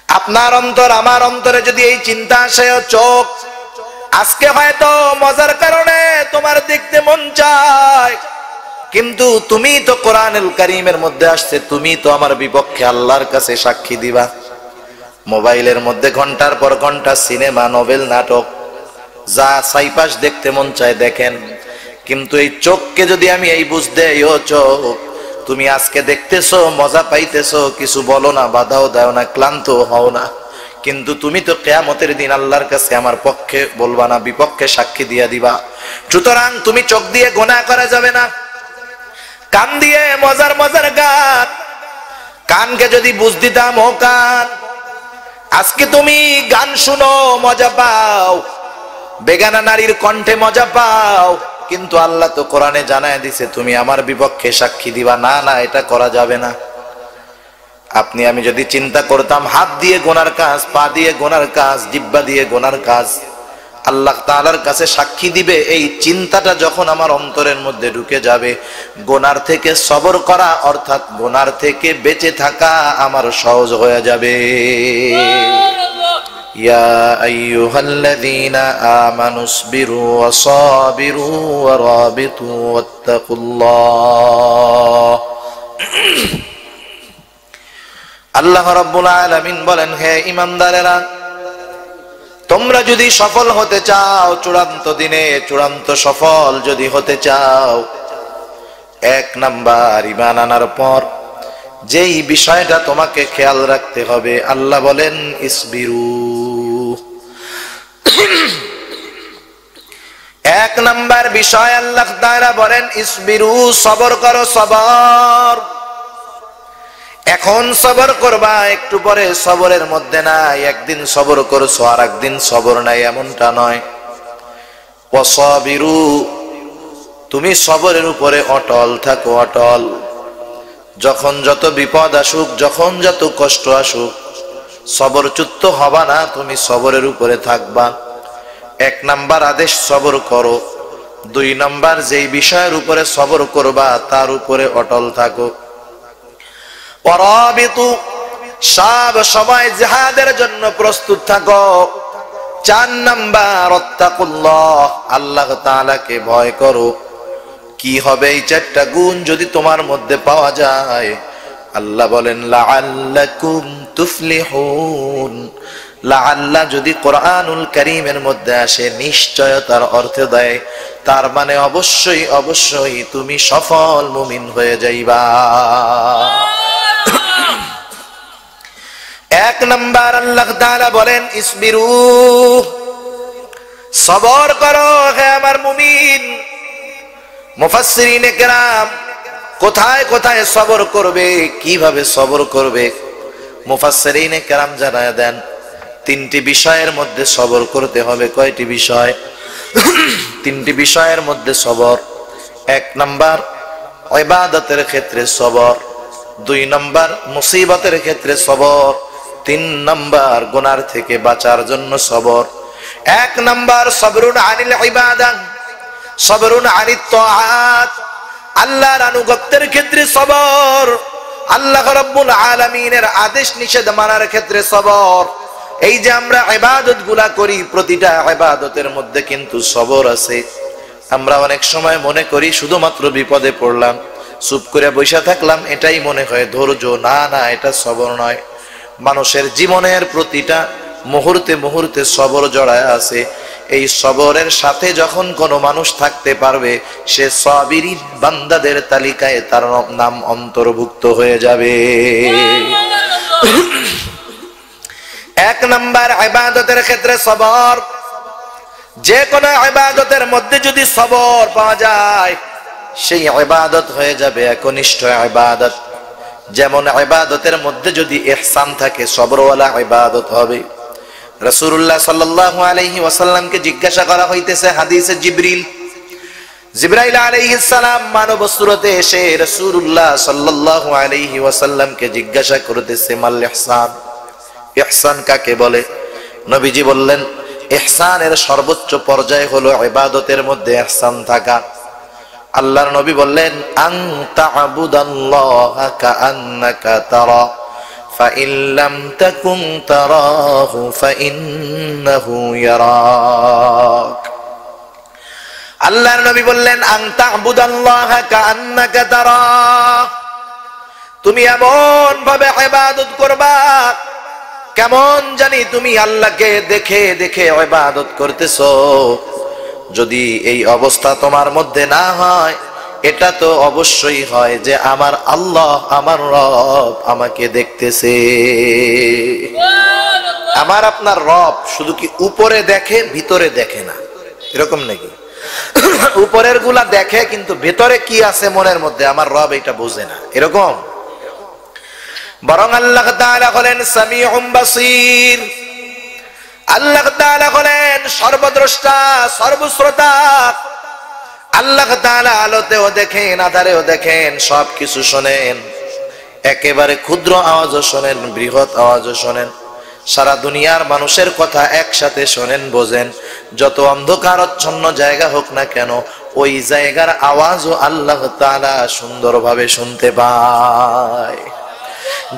আপনার অন্তর আমার অন্তরে যদি এই চিন্তা আসে, চোখ আজকে হয়তো মজার কারণে তোমার দেখতে মন চায়, কিন্তু তুমি তো কোরআনুল কারীমের মধ্যে আসছে, তুমি তো আমার বিপক্ষে আল্লাহর কাছে সাক্ষী দিবা। মোবাইলের মধ্যে ঘন্টার পর ঘন্টা সিনেমা, নোবেল, নাটক, যা সাইপাস দেখতে মন চায় দেখেন, কিন্তু এই চোখকে যদি আমি এই বুঝ দেই, ও চোখ তুমি আজকে দেখতেছো, মজা পাইতেছো, কিছু বলো না, বাধাও দাও না, ক্লান্ত হও না, কিন্তু তুমি তো কিয়ামতের দিন আল্লাহর কাছে আমার পক্ষে বলবা না, বিপক্ষে সাক্ষী দিয়া দিবা। সুতরাং তুমি চোখ দিয়ে গুনাহ করা যাবে না, কান দিয়ে মজার মজার গান, কানকে যদি বুঝ দিতাম, ও কান আজকে তুমি গান শুনো, মজা পাও, বেগানা নারীর কণ্ঠে মজা পাও, কিন্তু আল্লাহ তো কোরআনে জানায় দিছে তুমি আমার বিপক্ষে সাক্ষী দিবা। না না, এটা করা যাবে না। আপনি আমি যদি চিন্তা করতাম হাত দিয়ে গোনার কাজ, পা দিয়ে গোনার কাজ, জিহ্বা দিয়ে গোনার কাজ, আল্লাহ তাআলার কাছে সাক্ষী দিবে, এই চিন্তাটা যখন আমার অন্তরের মধ্যে ঢুকে যাবে, গোনার থেকে সবর করা অর্থাৎ গোনার থেকে বেঁচে থাকা আমার সহজ হয়ে যাবে। ইয়া আইয়ুহাল্লাযীনা আমানুসবিরু ওয়াসাবিরু ওয়ারাবিতু ওয়াত্তাকুল্লাহ। আল্লাহ রাব্বুল আলামিন বলেন, হে ঈমানদারেরা, তোমরা যদি সফল হতে চাও, চূড়ান্ত দিনে চূড়ান্ত সফল যদি হতে চাও, এক নাম্বার ঈমান আনার পর যেই বিষয়টা তোমাকে খেয়াল রাখতে হবে, আল্লাহ বলেন ইসবিরু। এক নাম্বার বিষয় আল্লাহ তাআলা বলেন ইসবিরু, সবর করো, সবর। এখন সবর করবা, একটু পরে সবরের মধ্যে নাই, একদিন সবর করছো আর একদিন সবর নাই, এমনটা নয়। ওয়াসাবিরু, তুমি সবরের উপরে অটল থাকো, অটল। যখন যত বিপদ আসুক, যখন যত কষ্ট আসুক, সবরচ্যুত হবা না, তুমি সবরের উপরে থাকবা। এক নাম্বার আদেশ সবর করো, দুই নাম্বার যেই বিষয়ের উপরে সবর করবা তার উপরে অটল থাকো। ওয়ারাবিতু, সব সময় জিহাদের জন্য প্রস্তুত থাকো। চার নাম্বার ওয়াত্তাকুল্লাহ, আল্লাহ তাআলাকে ভয় করো। কি হবে এই চারটা গুণ যদি তোমার মধ্যে পাওয়া যায়? আল্লাহ বলেন লাআল্লাকুম তুফলিহুন। লাআল্লাহ যদি কোরআনুল কারীমের মধ্যে আসে, নিশ্চয়তার অর্থ দেয়, তার মানে অবশ্যই অবশ্যই তুমি সফল মুমিন হয়ে যাইবা। এক নাম্বার আল্লাহ তাআলা বলেন ইসবিরু, সবর করো হে আমার মুমিন। মুফাসসিরিনে কেরাম কোথায় কোথায় সবর করবে, কিভাবে সবর করবে, মুফাসসিরিনে কেরাম জানায় দেন তিনটি বিষয়ের মধ্যে সবর করতে হবে। কয়টি বিষয়? তিনটি বিষয়ের মধ্যে সবর। এক নাম্বার ইবাদতের ক্ষেত্রে সবর, দুই নাম্বার মুসিবতের ক্ষেত্রে সবর, তিন নাম্বার গুনার থেকে বাঁচার জন্য সবর। এক নাম্বার সবরুন আনিল ইবাদাত, সবরুন আনিত তাআত, আল্লাহর আনুগত্যের ক্ষেত্রে সবর, আল্লাহ রাব্বুল আলামিনের আদেশ নিষেধ মানার ক্ষেত্রে সবর। এই যে আমরা ইবাদত গুলা করি, প্রতিটা ইবাদতের মধ্যে কিন্তু সবর আছে। আমরা অনেক সময় মনে করি শুধুমাত্র বিপদে পড়লাম, চুপ করে বসে থাকলাম, এটাই মনে হয় ধৈর্য। না না, এটা সবর নয়। মানুষের জীবনের প্রতিটা মুহূর্তে মুহূর্তে সবর জড়ায় আছে। এই সবরের সাথে যখন কোনো মানুষ থাকতে পারবে, সে সাবিরিন বান্দাদের তালিকায় তার নাম অন্তর্ভুক্ত হয়ে যাবে। এক নাম্বার ইবাদতের ক্ষেত্রে সবর। যে কোনো ইবাদতের মধ্যে যদি সবর পাওয়া যায়, সেই ইবাদত হয়ে যাবে একনিষ্ঠ ইবাদত। যেমন ইবাদতের মধ্যে যদি ইহসান থাকে, সবরওয়ালা ইবাদত হবে। রাসূলুল্লাহ সাল্লাল্লাহু আলাইহি ওয়াসাল্লামকে জিজ্ঞাসা করা হইতেছে হাদিসে জিবরাইল আলাইহিস সালাম মানব সুরতে এসে রাসূলুল্লাহ সাল্লাল্লাহু আলাইহি ওয়াসাল্লামকে জিজ্ঞাসা করতেছে মাল ইহসান, ইহসান কাকে বলে? নবীজি বললেন ইহসানের সর্বোচ্চ পর্যায় হলো ইবাদতের মধ্যে ইহসান থাকা। আল্লাহর নবী বললেন আন তা'বুদাল্লাহা কাআন্নাকা তারা فإن لم تكن تراه فإنه يراك আল্লাহর নবী বললেন আন তা'বুদাল্লাহা কাআন্নাকা তারাহ, তুমি এমন ভাবে ইবাদত করবা কেমন জানি তুমি আল্লাহকে দেখে দেখে ইবাদত করতেছো। যদি এই অবস্থা তোমার মধ্যে না হয়, এটা তো অবশ্যই হয় যে আমার আল্লাহ, আমার রব আমাকে দেখতেছে। আমার আপনার রব শুধু কি উপরে দেখে, ভিতরে দেখে না, এরকম নাকি? উপরের গুলা দেখে কিন্তু ভেতরে কি আছে মনের মধ্যে আমার রব এটা বোঝে না, এরকম? বরং আল্লাহ তাআলা হলেন সামিউম বাসীর, আল্লাহ তাআলা হলেন সর্বদ্রষ্টা, সর্বশ্রোতা। আল্লাহ তাআলা আলোতেও দেখেন, আধারেও দেখেন, সবকিছু শোনেন। একেবারে ক্ষুদ্র আওয়াজও শোনেন, বৃহৎ আওয়াজও শোনেন। সারা দুনিয়ার মানুষের কথা একসাথে শোনেন, বোঝেন। যত অন্ধকারাচ্ছন্ন জায়গা হোক না কেন, ওই জায়গার আওয়াজও আল্লাহ তাআলা সুন্দরভাবে শুনতে পায়।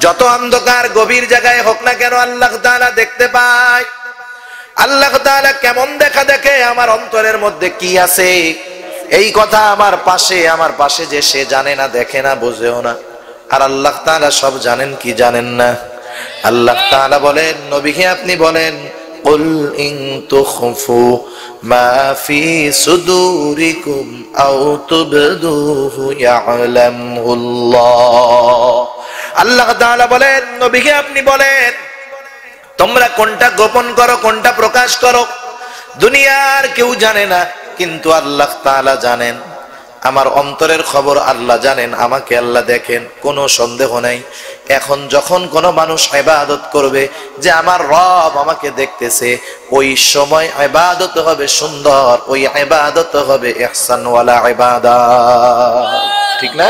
যত অন্ধকার গভীর জায়গায় হোক না কেন, আল্লাহ তাআলা দেখতে পায়। আল্লাহ তাআলা কেমন দেখা দেখে, আমার অন্তরের মধ্যে কি আছে এই কথা আমার পাশে যে সে জানে না, দেখে না, বোঝেও না। আর আল্লাহ তাআলা সব জানেন কি জানেন না? আল্লাহ তাআলা বলেন, নবীকে আপনি বলেন, কুল ইন তুখফু মা ফি সুদুরিকুম আও তুবদুহু ইয়ালামুল্লাহ। আল্লাহ তাআলা বলেন, নবীকে আপনি বলেন, তোমরা কোনটা গোপন করো, কোনটা প্রকাশ করো, দুনিয়ার কেউ জানে না, কিন্তু আল্লাহ তাআলা জানেন। আমার অন্তরের খবর আল্লাহ জানেন, আমাকে আল্লাহ দেখেন, কোনো সন্দেহ নাই। এখন যখন কোনো মানুষ ইবাদত করবে যে আমার রব আমাকে দেখতেছে, ওই সময় ইবাদত হবে সুন্দর, ওই ইবাদত হবে ইহসানওয়ালা ইবাদত, ঠিক না?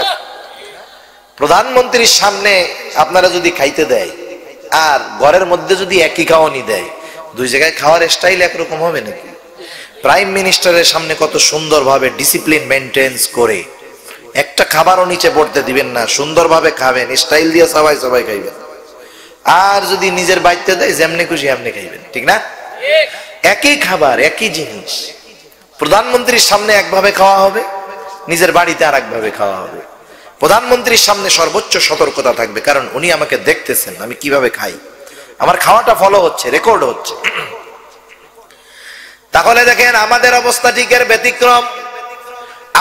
প্রধানমন্ত্রীর সামনে আপনারা যদি খাইতে দেয় আর ঘরের মধ্যে যদি একই খাওয়ানি দেয়, দুই জায়গায় খাওয়ার স্টাইল একরকম হবে নাকি? প্রাইম মিনিস্টারের সামনে কত সুন্দরভাবে ডিসিপ্লিন মেনটেন্স করে একটা খাবারও নিচে পড়তে দিবেন না, সুন্দরভাবে খাবেন, স্টাইল দিয়ে সবাই খাইবেন। আর যদি নিজের বাড়িতে দেয়, যেমনি খুশি এমনি খাইবেন, ঠিক না? একই খাবার, একই জিনিস, প্রধানমন্ত্রীর সামনে একভাবে খাওয়া হবে, নিজের বাড়িতে আর একভাবে খাওয়া হবে। প্রধানমন্ত্রীর সামনে সর্বোচ্চ সতর্কতা থাকবে, কারণ উনি আমাকে দেখতেছেন আমি কিভাবে খাই, আমার খাওয়াটা ফলো হচ্ছে, রেকর্ড হচ্ছে। তাহলে দেখেন আমাদের অবস্থা ঠিক এর ব্যতিক্রম।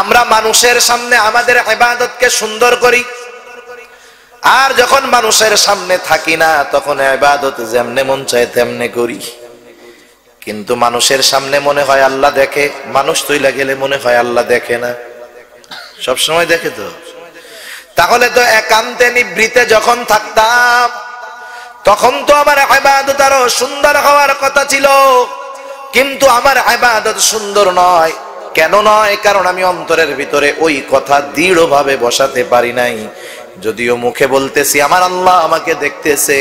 আমরা মানুষের সামনে আমাদের ইবাদতকে সুন্দর করি, আর যখন মানুষের সামনে থাকি না তখন ইবাদত যেমনে মন চায় তেমনে করি। কিন্তু মানুষের সামনে মনে হয় আল্লাহ দেখে, মানুষ তৈলা গেলে মনে হয় আল্লাহ দেখে না, সব সময় দেখে তো। তাহলে তো একান্তে নিভৃতে যখন থাকতাম তখন তো আমার ইবাদত আরো সুন্দর হওয়ার কথা ছিল, কিন্তু আমার ইবাদত সুন্দর নয়। কেন নয়? কারণ আমি অন্তরের ভিতরে ওই কথা দৃঢ়ভাবে বসাতে পারি নাই। যদিও মুখে বলতেছি আমার আল্লাহ আমাকে দেখতেছে,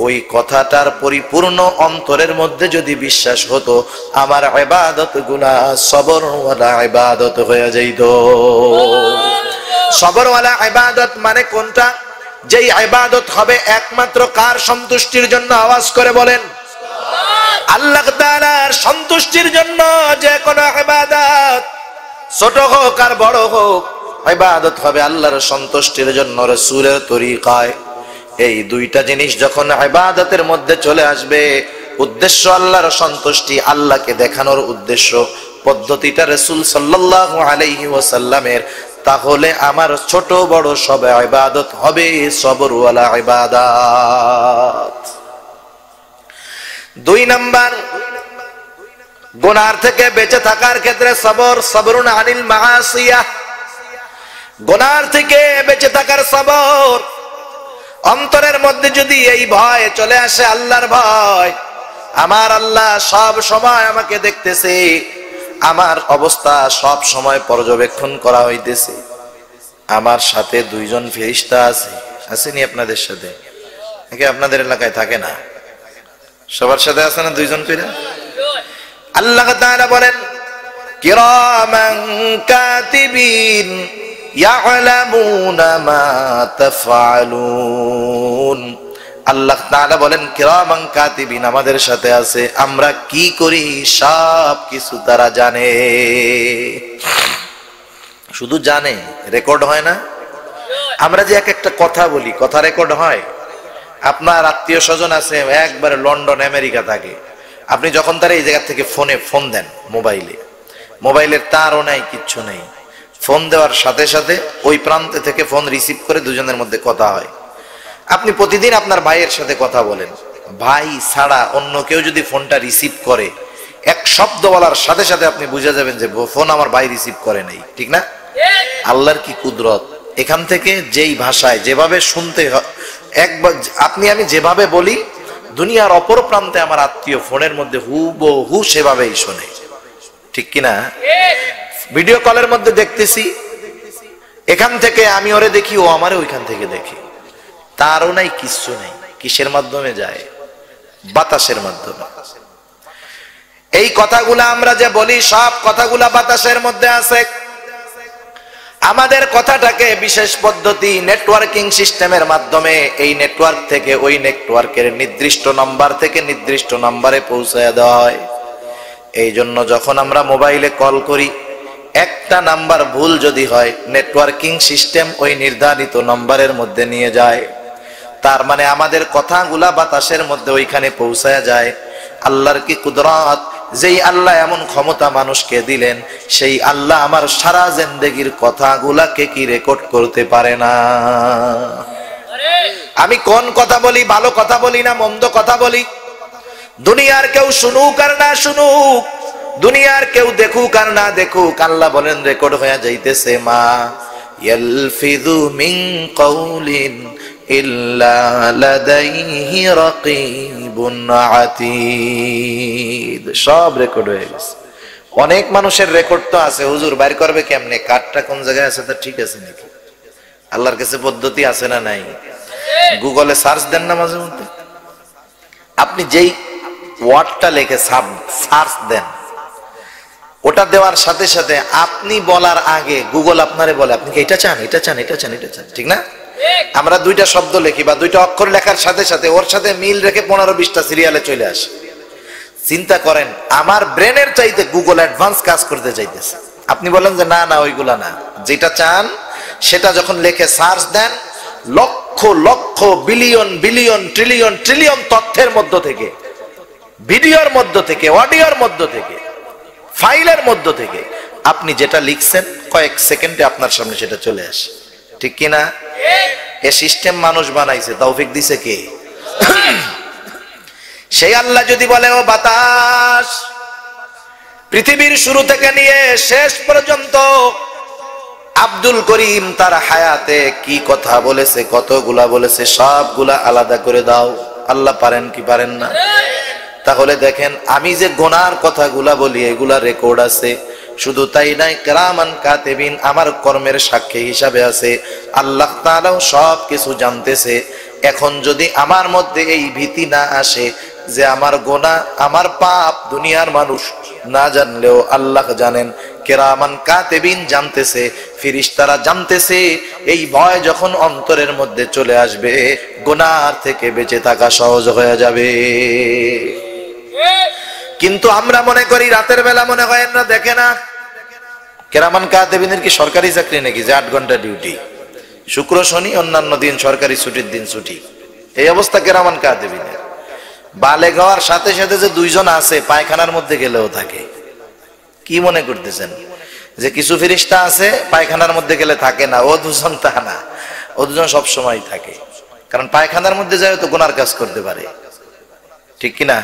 ওই কথাটার পরিপূর্ণ অন্তরের মধ্যে যদি বিশ্বাস হতো, আমার ইবাদত গুলা সবরওয়ালা ইবাদত হয়ে যাইত। সবরওয়ালা ইবাদত মানে কোনটা? যেই ইবাদত হবে একমাত্র কার সন্তুষ্টির জন্য? আওয়াজ করে বলেন, আল্লাহ তাআলার সন্তুষ্টির জন্য। যে কোনো ইবাদত ছোট হোক আর বড় হোক, ইবাদত হবে আল্লাহর সন্তুষ্টির জন্য, রাসূলের তরিকায়। এই দুইটা জিনিস যখন ইবাদতের মধ্যে চলে আসবে, উদ্দেশ্য আল্লাহর সন্তুষ্টি, আল্লাহকে দেখানোর উদ্দেশ্য, পদ্ধতিটা রাসূল সাল্লাল্লাহু আলাইহি ওয়াসাল্লামের, তাহলে আমার ছোট বড় সব ইবাদত হবে সবরওয়ালা ইবাদত। দুই নাম্বার, গুনাহ থেকে বেঁচে থাকার ক্ষেত্রে সবর, সবরুন আনিল মাআসিয়া, গুনাহ থেকে বেঁচে থাকার সবর। অন্তরের মধ্যে যদি এই ভয় চলে আসে, আল্লাহর ভয়, আমার আল্লাহ সব সময় আমাকে দেখতেছে, আমার অবস্থা সব সময় পর্যবেক্ষণ করা হইতেছে, আমার সাথে দুইজন ফেরেশতা আছে, আসেনি আপনাদের সাথে নাকি? আপনাদের এলাকায় থাকে না? সবার সাথে আছে না দুইজন করে? আল্লাহ তাআলা বলেন, কিরামান কাতিবিন ইয়ালামুনা মা তাফআলুন। আল্লাহ তাআলা বলেন কিরামান কাতিবিন আমাদের সাথে আছে, আমরা কি করি সব কিছু তারা জানে। শুধু জানে, রেকর্ড হয় না? আমরা যে এক একটা কথা বলি, কথা রেকর্ড হয়। আপনার আত্মীয় স্বজন আছে একবারে লন্ডন আমেরিকা থাকে, আপনি যখন তার এই জায়গা থেকে ফোন দেন, মোবাইলের তারও নাই, কিচ্ছু নেই, ফোন দেওয়ার সাথে সাথে ওই প্রান্তে থেকে ফোন রিসিভ করে দুজনের মধ্যে কথা হয়। আপনি প্রতিদিন আপনার ভাইয়ের সাথে কথা বলেন, ভাই ছাড়া অন্য কেউ যদি ফোনটা রিসিভ করে, এক শব্দ বলার সাথে সাথে আপনি বুঝে যাবেন যে ফোন আমার ভাই রিসিভ করে নাই, ঠিক না? আল্লাহর কি কুদরত! এখান থেকে যেই ভাষায় যেভাবে শুনতে একবার আপনি আমি যেভাবে বলি, দুনিয়ার অপর প্রান্তে আমার আত্মীয় ফোনের মধ্যে হুবহু সেভাবেই শোনে, ঠিক কিনা? ভিডিও কলের মধ্যে দেখতেছি, এখান থেকে আমি ওরে দেখি, ও আমারে ওইখান থেকে দেখে, তারও নাই, কিচ্ছু নেই। কিসের মাধ্যমে যায়? বাতাসের মাধ্যমে। এই কথাগুলা আমরা যে বলি, সব কথাগুলা বাতাসের মধ্যে আছে। আমাদের কথাটাকে বিশেষ পদ্ধতি নেটওয়ার্কিং সিস্টেমের মাধ্যমে এই নেটওয়ার্ক থেকে ওই নেটওয়ার্কের নির্দিষ্ট নাম্বার থেকে নির্দিষ্ট নাম্বারে পৌঁছায় দেওয়া হয়। এই জন্য যখন আমরা মোবাইলে কল করি, একটা নাম্বার ভুল যদি হয়, নেটওয়ার্কিং সিস্টেম ওই নির্ধারিত নাম্বারের মধ্যে নিয়ে যায়। তার মানে আমাদের কথাগুলা বাতাসের মধ্যে ওইখানে পৌঁছায় যায়। আল্লাহর কি কুদরত! যেই আল্লাহ এমন ক্ষমতা মানুষকে দিলেন, সেই আল্লাহ আমার সারা জিন্দেগির কথাগুলাকে কি রেকর্ড করতে পারে না? আমি কোন কথা বলি, ভালো কথা বলি না মন্দ কথা বলি, দুনিয়ার কেউ শুনুক আর না শুনুক, দুনিয়ার কেউ দেখুক আর না দেখুক, আল্লাহ বলেন রেকর্ড হয়ে যাইতেছে। মা ইয়ালফিযু মিন কাউলিন ইল্লা লাদাইহি রাকীবুন আতীদ। সব রেকর্ড হয়ে গেছে। অনেক মানুষের রেকর্ড তো আছে, হুজুর বাইর করবে কেমনে, কার্ডটা কোন জায়গায় আছে, তা ঠিক আছে নাকি? আল্লাহর কাছে পদ্ধতি আছে না নাই? গুগলে সার্চ দেন না মাঝে মধ্যে, আপনি যেই ওয়ার্ডটা লিখে সার্চ দেন, ওটা দেওয়ার সাথে সাথে আপনি বলার আগে গুগল আপনারে বলে আপনি কি এটা চান, এটা চান, এটা চান, এটা চান, ঠিক না? আমরা দুইটা শব্দ লিখি বা দুইটা অক্ষর লেখার সাথে সাথে ওর সাথে মিল রেখে 15-20টা সিরিয়ালে চলে আসে। চিন্তা করেন, আমার ব্রেনের চাইতে গুগল অ্যাডভান্স কাজ করতে চাইতেছে। আপনি বলেন যে না না ওইগুলা না, যেটা চান সেটা যখন লিখে সার্চ দেন, lakh lakh billion billion trillion trillion তথ্যের মধ্য থেকে, ভিডিওর মধ্য থেকে, অডিওর মধ্য থেকে, ফাইলের মধ্য থেকে আপনি যেটা লিখছেন কয়েক সেকেন্ডে আপনার সামনে সেটা চলে আসে, ঠিক কিনা? এ সিস্টেম মানুষ বানাইছে, তৌফিক দিছে কে? সেই আল্লাহ যদি বলে ও বাতাস, পৃথিবীর শুরু থেকে নিয়ে শেষ পর্যন্ত আব্দুল করিম তার হায়াতে কি কথা বলেছে, কতগুলা বলেছে, সবগুলা আলাদা করে দাও। আল্লাহ পারেন কি পারেন না? তাহলে দেখেন, আমি যে গুনার কথাগুলা বলি এগুলা রেকর্ড আছে। শুধু তাই নাই, কিরামান কাতিবিন আমার কর্মের সাক্ষী হিসাবে আছে। আল্লাহ তাআলাও সব কিছু জানতেছে। এখন যদি আমার মধ্যে এই ভীতি না আসে যে আমার গুনাহ, আমার পাপ দুনিয়ার মানুষ না জানলেও আল্লাহ জানেন, কিরামান কাতিবিন জানতেছে, ফেরেশতারা জানতেছে, এই ভয় যখন অন্তরের মধ্যে চলে আসবে, গুনাহ থেকে বেঁচে থাকা সহজ হয়ে যাবে। কিন্তু আমরা মনে করি রাতের বেলা মনে হয় না, দেখে না। কিরামান কাতিবিনের কি সরকারি চাকরি নাকি যে 8 ঘন্টা ডিউটি, শুক্র শনি অন্যান্য দিন সরকারি ছুটির দিন ছুটি? এই অবস্থা কিরামান কাতিবিনের। বালেগ হওয়ার সাথে সাথে যে দুইজন আছে পায়খানার মধ্যে গেলেও থাকে। কি মনে করতেছেন যে কিছু ফেরেশতা আছে পায়খানার মধ্যে গেলে থাকে না? ও দুজন তা না, ও দুজন সব সময় থাকে, কারণ পায়খানার মধ্যে যায় তো গুনার কাজ করতে পারে, ঠিক কিনা?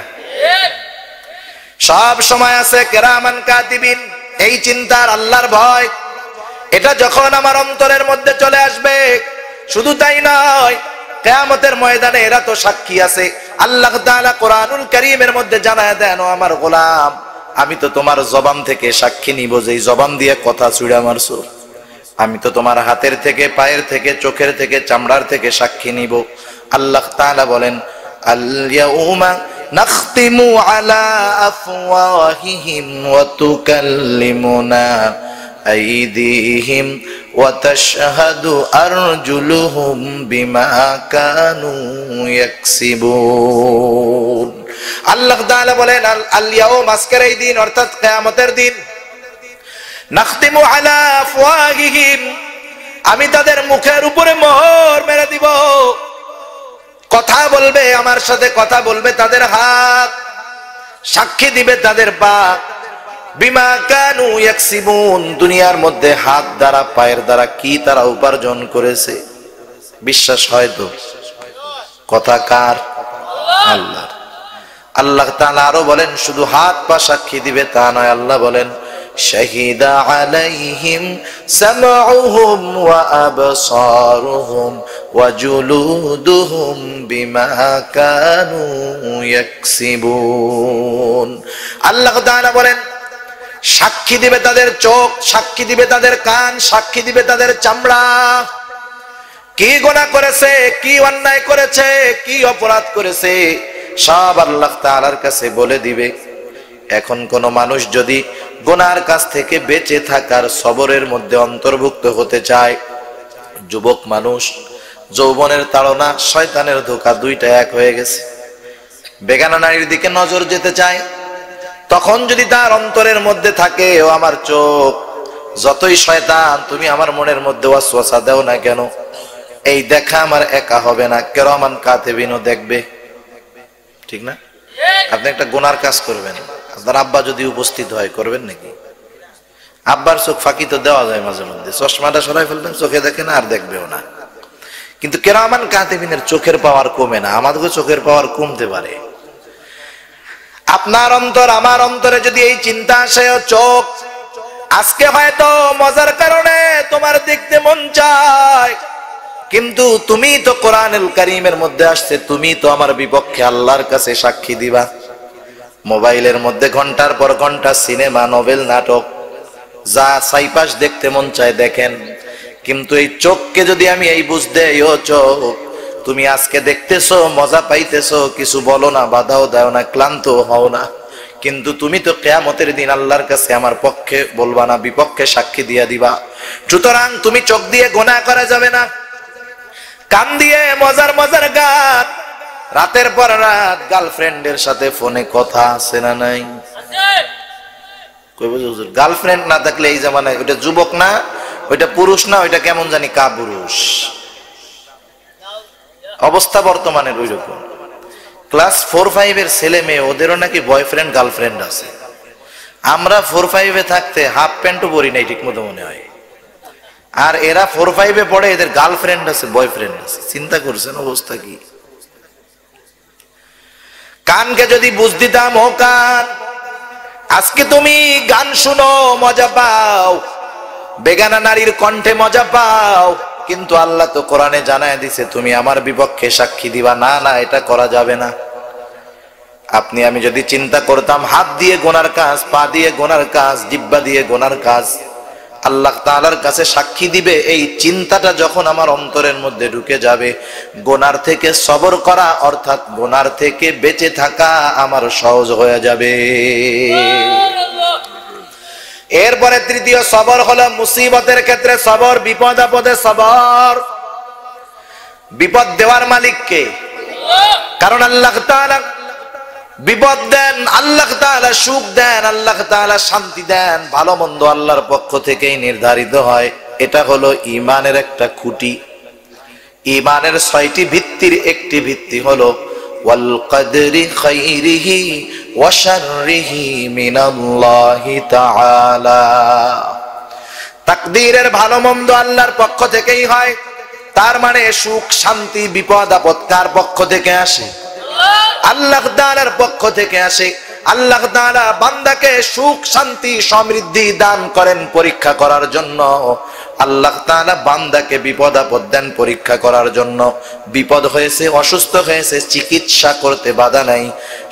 সব সময় আছে কিরামান কাতিবিন। এই চিন্তার আল্লাহর ভয়, এটা যখন আমার অন্তরের মধ্যে চলে আসবে, শুধু তাই নয়, কিয়ামতের ময়দানে এরা তো সাক্ষী আছে। আল্লাহ তাআলা কোরআনুল কারীমের মধ্যে জানায় দেন, ও আমার গোলাম, আমি তো তোমার জবান থেকে সাক্ষী নিব, যেই জবান দিয়ে কথা ছুঁড়া মারছো। আমি তো তোমার হাতের থেকে, পায়ের থেকে, চোখের থেকে, চামড়ার থেকে সাক্ষী নিব। আল্লাহ তাআলা বলেন, আল ইয়াউমা নাখতিমু আলা আফওয়াহিহিম ওয়া তুকাল্লিমুনা আইদিহিম ওয়া তাশহাদু আরজুলুহুম বিমা কানু ইয়াকসিবুন। আল্লাহ তাআলা বলেন আল ইয়াউম, আজকের এই দিন অর্থাৎ কিয়ামতের দিন, নাখতিমু আলা আফওয়াহিহিম, আমি তাদের মুখের উপরে মোহর মেরে দিব। কথা বলবে আমার সাথে, কথা বলবে তাদের হাত, সাক্ষী দিবে তাদের পা। বিমা কানু ইয়াকসিবুন, দুনিয়ার মধ্যে হাত দ্বারা পায়ের দ্বারা কি তারা উপার্জন করেছে। বিশ্বাস হয় তো? কথা কার? আল্লাহর। আল্লাহ তাআলা আরো বলেন শুধু হাত পা সাক্ষী দিবে তা নয়, আল্লাহ বলেন শাহিদা আলাইহিম সামউহুম ওয়া আবসারুহুম ওয়া জুলুদুহুম বিমা কানু ইয়াকসিবুন। আল্লাহ তাআলা বলেন সাক্ষী দিবে তাদের চোখ, সাক্ষী দিবে তাদের কান, সাক্ষী দিবে তাদের চামড়া। কি গুনাহ করেছে, কি অন্যায় করেছে, কি অপরাধ করেছে, সব আল্লাহ তাআলার কাছে বলে দিবে। এখন কোন মানুষ যদি গুনার কাছ থেকে বেঁচে থাকার সবরের মধ্যে অন্তর্ভুক্ত হতে চায়, যুবক মানুষ, যৌবনের তাড়না শয়তানের ধোঁকা দুইটা এক হয়ে গেছে, বেগানা নারীর দিকে নজর যেতে চায়, তখন যদি তার অন্তরের মধ্যে থাকে ও আমার চোখ, যতই শয়তান তুমি আমার মনের মধ্যে ওয়াসওয়াসা দাও না কেন, এই দেখা আমার একা হবে না, কিরামান কাতিবিনও দেখবে। ঠিক না? আপনি একটা গুনার কাজ করবেন, আপনার আব্বা যদি উপস্থিত হয়, করবেন নাকি? আব্বার চোখ ফাঁকি তো দেওয়া যায় মাঝে মধ্যে, চশমাটা সরাই ফেলবেন, চোখে দেখে না আর দেখবেও না। কিন্তু কিরামান কাতিবিনের চোখের পাওয়ার কমে না, আমাদেরও চোখের পাওয়ার কমতে পারে। আপনার অন্তর আমার অন্তরে যদি এই চিন্তা আসে, চোখ আজকে হয়তো মজার কারণে তোমার দেখতে মন চায়, কিন্তু তুমি তো কোরআনুল কারীমের মধ্যে আসছে, তুমি তো আমার বিপক্ষে আল্লাহর কাছে সাক্ষী দিবা। মোবাইলের মধ্যে ঘন্টার পর ঘন্টা সিনেমা, নোবেল, নাটক, যা সাইপাস দেখতে মন চায় দেখেন, কিন্তু এই চোখকে যদি আমি এই বুঝ দেই, ও চোখ তুমি আজকে দেখতেছো, মজা পাইতেছো, কিছু বলো না, বাধাও দাও না, ক্লান্ত হও না, কিন্তু তুমি তো কিয়ামতের দিন আল্লাহর কাছে আমার পক্ষে বলবা না, বিপক্ষে সাক্ষী দিয়া দিবা। সুতরাং তুমি চোখ দিয়ে গুনাহ করা যাবে না, কান দিয়ে মজার মজার গান, রাতের পর রাত গার্লফ্রেন্ডের সাথে ফোনে কথা আছে না নাই? কই বুঝু হুজুর, গার্লফ্রেন্ড না থাকলে এই জামানায় ওইটা যুবক না, ওইটা পুরুষ না, ওইটা কেমন জানি কাপুরুষ অবস্থা বর্তমানের ওইরকম। ক্লাস 4-5 এর ছেলে মেয়ে, ওদেরও নাকি বয়ফ্রেন্ড গার্লফ্রেন্ড আছে। আমরা 4-5 এ থাকতে হাফ প্যান্টও পরি নাই ঠিক মতো মনে হয়, আর এরা 4-5 এ পড়ে, এদের গার্লফ্রেন্ড আছে, বয়ফ্রেন্ড আছে। চিন্তা করছেন অবস্থা কি? কানকে যদি বুঝ দিতাম, ও কান আজকে তুমি গান শুনো, মজা পাও, বেগানা নারীর কণ্ঠে মজা পাও, কিন্তু আল্লাহ তো কোরআনে জানায় দিছে তুমি আমার বিপক্ষে সাক্ষী দিবা। না না, এটা করা যাবে না। আপনি আমি যদি চিন্তা করতাম হাত দিয়ে গোনার কাজ, পা দিয়ে গোনার কাজ, জিহ্বা দিয়ে গোনার কাজ, আল্লাহ তাআলার কাছে সাক্ষী দিবে, এই চিন্তাটা যখন আমার অন্তরের মধ্যে ঢুকে যাবে, গোনার থেকে সবর করা অর্থাৎ গোনার থেকে বেঁচে থাকা আমার সহজ হয়ে যাবে। এরপরে তৃতীয় সবর হলো মুসিবতের ক্ষেত্রে সবর, বিপদ আপদে সবর। বিপদ দেওয়ার মালিক কে? কারণ আল্লাহ তাআলা বিপদ দেন, আল্লাহ তাআলা সুখ দেন, আল্লাহ তাআলা শান্তি দেন, ভালো মন্দ আল্লাহর পক্ষ থেকেই নির্ধারিত হয়। এটা হলো ঈমানের একটা খুঁটি। ঈমানের 6টি ভিত্তির একটি ভিত্তি হলো ওয়াল কদরি খাইরিহি ওয়া শাররিহি মিনাল্লাহি তাআলা। তাকদীরের ভালো মন্দ আল্লাহর পক্ষ থেকেই হয়। তার মানে সুখ শান্তি বিপদ আপদ কার পক্ষ থেকে আসে? আল্লাহ তাআলার পক্ষ থেকে আসে। আল্লাহ তাআলা বান্দাকে সুখ শান্তি সমৃদ্ধি দান করেন পরীক্ষা করার জন্য। আল্লাহ তাআলা বান্দাকে বিপদ আপদ দেন পরীক্ষা করার জন্য। বিপদ হয়েছে, অসুস্থ হয়েছে, চিকিৎসা করতে বাধা নাই।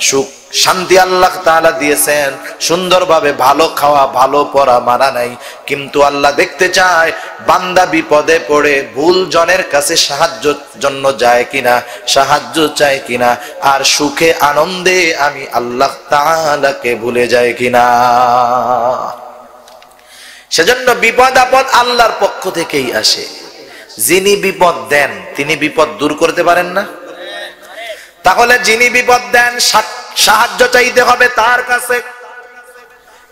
সুখ শান্তি আল্লাহ তাআলা দিয়েছেন, সুন্দরভাবে ভালো খাওয়া ভালো পড়া মানা নাই। কিন্তু আল্লাহ দেখতে চায় বান্দা বিপদে পড়ে ভুল জনের কাছে সাহায্যের জন্য যায় কিনা, সাহায্য চায় কিনা, আর সুখে আনন্দে আমি আল্লাহ তাআলাকে ভুলে যায় কিনা। সেজন্য বিপদ আপদ আল্লাহর পক্ষ থেকেই আসে। যিনি বিপদ দেন তিনি বিপদ দূর করতে পারেন না? তাহলে যিনি বিপদ দেন সাহায্য চাইতে হবে তার কাছে।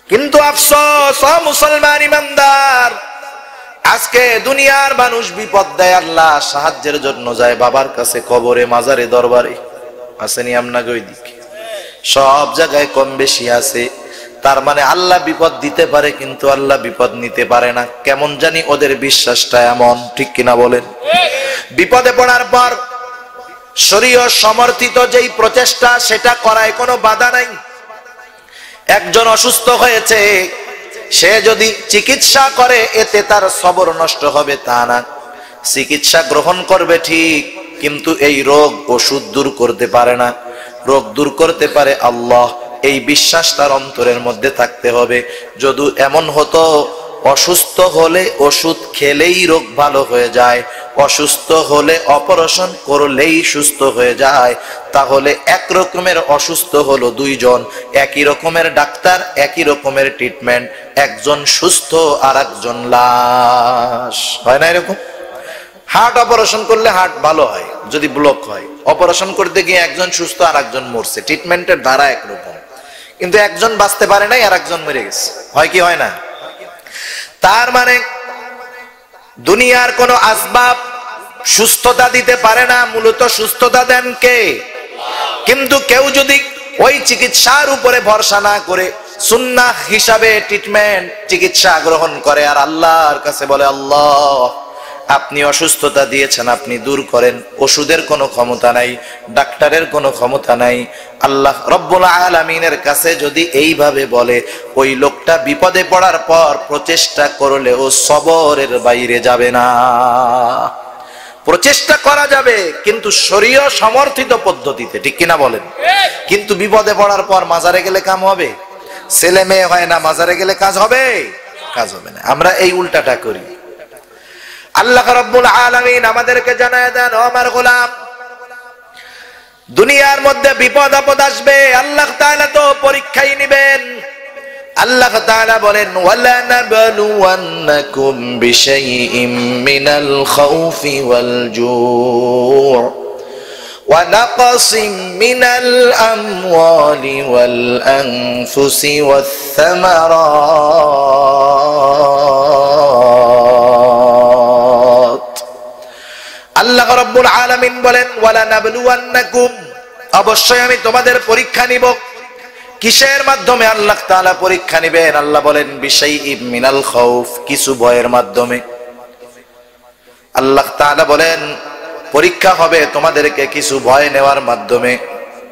কিন্তু আফসোস ও মুসলমান ইমানদার, আজকে দুনিয়ার মানুষ বিপদ দেয়, আল্লাহ সাহায্যের জন্য যায় বাবার কাছে, কবরে, মাজারে, দরবারে। আসেনি আপনাকে ওই দিকে? সব জায়গায় কম বেশি আছে। তার মানে আল্লাহ বিপদ দিতে পারে কিন্তু আল্লাহ বিপদ নিতে পারে না। কেমন জানি ওদের বিশ্বাসটা এমন, ঠিক কিনা বলেন? বিপদে পড়ার পর শরীয়ত সমর্থিত যেই প্রচেষ্টা সেটা করায় কোনো বাধা নাই। একজন অসুস্থ হয়েছে, সে যদি চিকিৎসা করে এতে তার সবর নষ্ট হবে তা না। চিকিৎসা গ্রহণ করবে ঠিক, কিন্তু এই রোগ ওষুধ দূর করতে পারে না। রোগ দূর করতে পারে আল্লাহ, এই বিশ্বাস তার অন্তরের মধ্যে থাকতে হবে। যদি এমন হতো অসুস্থ হলে ওষুধ খেলেই রোগ ভালো হয়ে যায়, অসুস্থ হলে অপারেশন করলেই সুস্থ হয়ে যায়, তাহলে এক রকমের অসুস্থ হলো দুইজন, একই রকমের ডাক্তার, একই রকমের ট্রিটমেন্ট, একজন সুস্থ আর একজন লাশ। হয় না এরকম? হার্ট অপারেশন করলে হার্ট ভালো হয় যদি ব্লক হয়, অপারেশন করতে গিয়ে একজন সুস্থ আর একজন মরছে, ট্রিটমেন্টের দ্বারা একরকম, কিন্তু একজন বাঁচতে পারে নাই আর একজন মরে গেছে। হয় কি হয় না? তার মানে দুনিয়ার কোন আসবাব সুস্থতা দিতে পারে না, মূলত সুস্থতা দেন কে? কিন্তু কেউ যদি ওই চিকিৎসার উপরে ভরসা না করে সুন্নাহ হিসাবে ট্রিটমেন্ট চিকিৎসা গ্রহণ করে আর আল্লাহর কাছে বলে, আল্লাহ আপনি অসুস্থতা দিয়েছেন, আপনি দূর করেন, ওষুধের কোনো ক্ষমতা নাই, ডাক্তারের কোনো ক্ষমতা নাই, আল্লাহ রব্বুল আলামিনের কাছে যদি এইভাবে বলে, ওই লোকটা বিপদে পড়ার পর প্রচেষ্টা করলে ও সবরের বাইরে যাবে না। প্রচেষ্টা করা যাবে কিন্তু শরীয় সমর্থিত পদ্ধতিতে, ঠিক কিনা বলেন? কিন্তু বিপদে পড়ার পর মাজারে গেলে কাম হবে? ছেলে মেয়ে হয় না, মাজারে গেলে কাজ হবে? কাজ হবে না। আমরা এই উল্টাটা করি। আল্লাহ রাব্বুল আলামিন আমাদেরকে জানায় দেন, ও আমার গোলাম, দুনিয়ার মধ্যে বিপদ আপদ আসবে, আল্লাহ তাআলা তো পরীক্ষাই নেবেন। আল্লাহ তাআলা বলেন, ওয়ালা নাবলুওয়ান্নাকুম বিশাইইম মিনাল খাউফি ওয়াল জু' ওয়া নাকসিম মিনাল আমওয়ালি ওয়াল আনফুসি ওয়াস সামারাত। আল্লাহ রাব্বুল আলামিন বলেন, ওয়ালা নাবলুওয়ান্নাকুম, অবশ্যই আমি তোমাদের পরীক্ষা নিব। কিসের মাধ্যমে আল্লাহ তাআলা পরীক্ষা নেবেন? আল্লাহ বলেন, বিশাইইম মিনাল খাউফ, কিছু ভয়ের মাধ্যমে। আল্লাহ তাআলা বলেন পরীক্ষা হবে তোমাদেরকে কিছু ভয় নেওয়ার মাধ্যমে,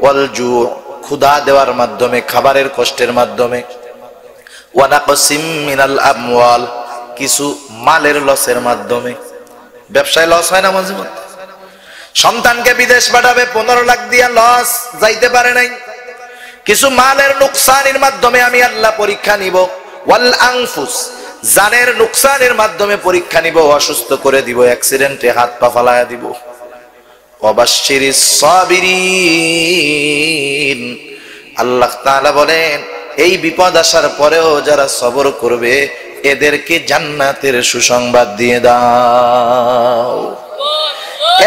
ওয়াল জু', ক্ষুধা দেওয়ার মাধ্যমে, খাবারের কষ্টের মাধ্যমে, ওয়া নাকসিম মিনাল আমওয়াল, কিছু মালের লসের মাধ্যমে। ব্যবসায় লস হয় না মাঝে মধ্যে? সন্তানকে বিদেশ পাঠাবে, 15 লাখ দিয়া লস, যাইতে পারে নাই, কিছু মালের নুকসানের মাধ্যমে আমি আল্লাহ পরীক্ষা নিব। ওয়াল আনফুস, জানের নুকসানের মাধ্যমে পরীক্ষা নিব, অসুস্থ করে দিব, অ্যাক্সিডেন্টে হাত পা ফালায়া দিব। ওয়াবাশশিরিস সাবিরিন, আল্লাহ তাআলা বলেন এই বিপদ আসার পরেও যারা সবর করবে এদেরকে জান্নাতের সুসংবাদ দিয়ে দাও।